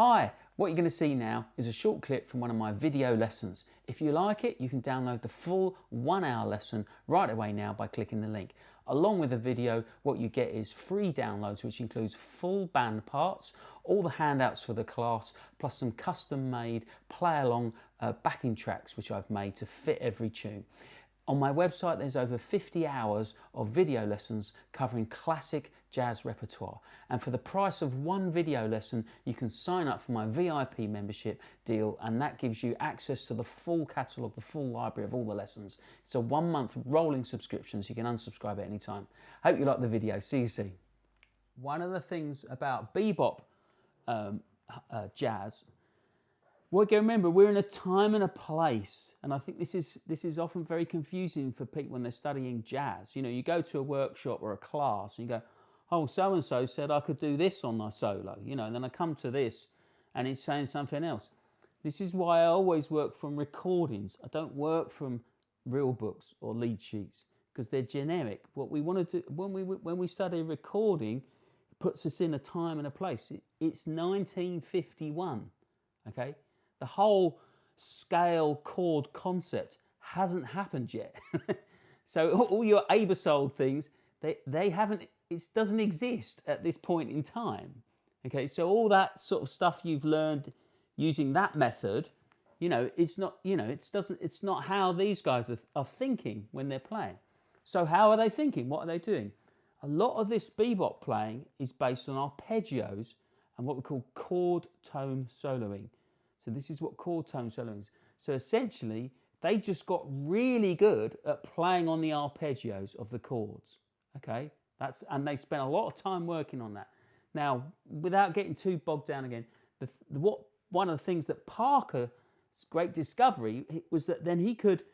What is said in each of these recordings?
Hi, what you're going to see now is a short clip from one of my video lessons. If you like it, you can download the full 1 hour lesson right away now by clicking the link. Along with the video, what you get is free downloads, which includes full band parts, all the handouts for the class, plus some custom made play along backing tracks which I've made to fit every tune. On my website, there's over 50 hours of video lessons covering classic jazz repertoire. And for the price of one video lesson, you can sign up for my VIP membership deal, and that gives you access to the full catalogue, the full library of all the lessons. It's a 1 month rolling subscription, so you can unsubscribe at any time. Hope you like the video. See you soon. One of the things about bebop jazz, well, again, remember, we're in a time and a place, and I think this is often very confusing for people when they're studying jazz. You know, you go to a workshop or a class and you go, oh, so-and-so said I could do this on my solo, you know, and then I come to this and it's saying something else. This is why I always work from recordings. I don't work from real books or lead sheets because they're generic. What we want to do when we study recording, it puts us in a time and a place. It's 1951, okay? The whole scale chord concept hasn't happened yet. So all your Abersold things, they haven't, it doesn't exist at this point in time. Okay, so all that sort of stuff you've learned using that method, you know, it's not, you know, it's not how these guys are thinking when they're playing. So how are they thinking? What are they doing? A lot of this bebop playing is based on arpeggios and what we call chord tone soloing. So this is what chord tone soloing is. So essentially, they just got really good at playing on the arpeggios of the chords. Okay, and they spent a lot of time working on that. Now, without getting too bogged down again, one of the things that Parker's great discovery was that then he could,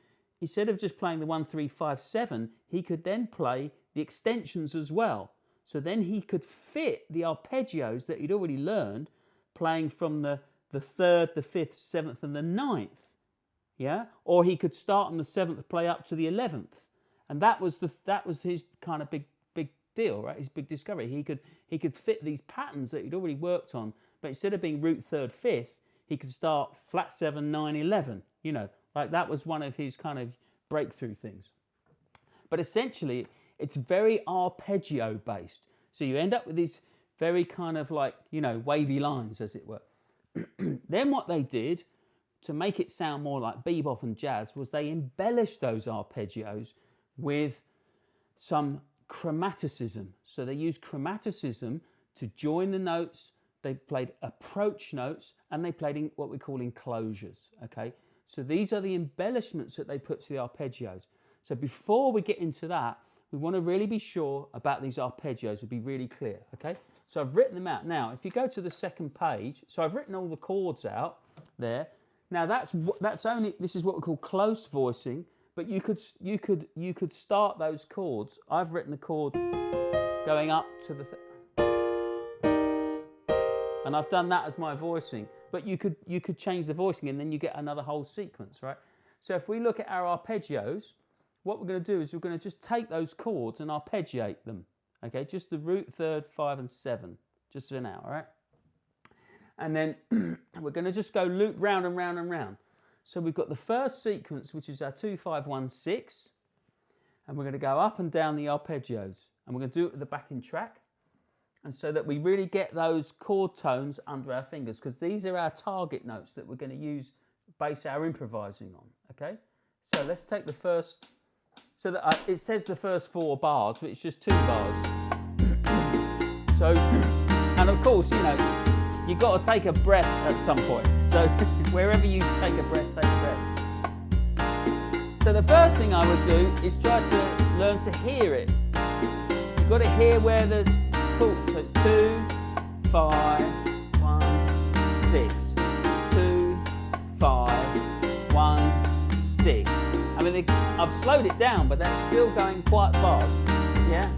instead of just playing the 1, 3, 5, 7, he could then play the extensions as well. So then he could fit the arpeggios that he'd already learned, playing from the 3rd, the 5th, 7th, and the 9th, yeah? Or he could start on the 7th, play up to the 11th, and that was his kind of big deal, right? His big discovery. He could fit these patterns that he'd already worked on, but instead of being root 3rd, 5th, he could start flat 7, 9, 11. You know, like that was one of his kind of breakthrough things. But essentially, it's very arpeggio based. So you end up with these very kind of like, you know, wavy lines, as it were. Then what they did to make it sound more like bebop and jazz was they embellished those arpeggios with some chromaticism. So they used chromaticism to join the notes. They played approach notes and they played in what we call enclosures. Okay, so these are the embellishments that they put to the arpeggios. So before we get into that, we want to really be sure about these arpeggios and be really clear. Okay. So I've written them out. Now, if you go to the second page, so I've written all the chords out there. Now this is what we call close voicing, but you could start those chords. I've written the chord going up to the, and I've done that as my voicing. But you could change the voicing, and then you get another whole sequence, right? So if we look at our arpeggios, what we're going to do is we're going to just take those chords and arpeggiate them. Okay, just the root 3rd, 5, and 7, just for now, all right? And then we're going to just go loop round and round and round. So we've got the first sequence, which is our 2, 5, 1, 6, and we're going to go up and down the arpeggios, and we're going to do it with the backing track, and so that we really get those chord tones under our fingers, because these are our target notes that we're going to base our improvising on. Okay, so let's take the first. So that it says the first 4 bars, but it's just 2 bars. So, and of course, you know, you've got to take a breath at some point. So wherever you take a breath, take a breath. So the first thing I would do is try to learn to hear it. You've got to hear where the chords. So it's 2, 5, 1, 6. 2, 5, 1, 6. I mean, I've slowed it down, but that's still going quite fast, yeah?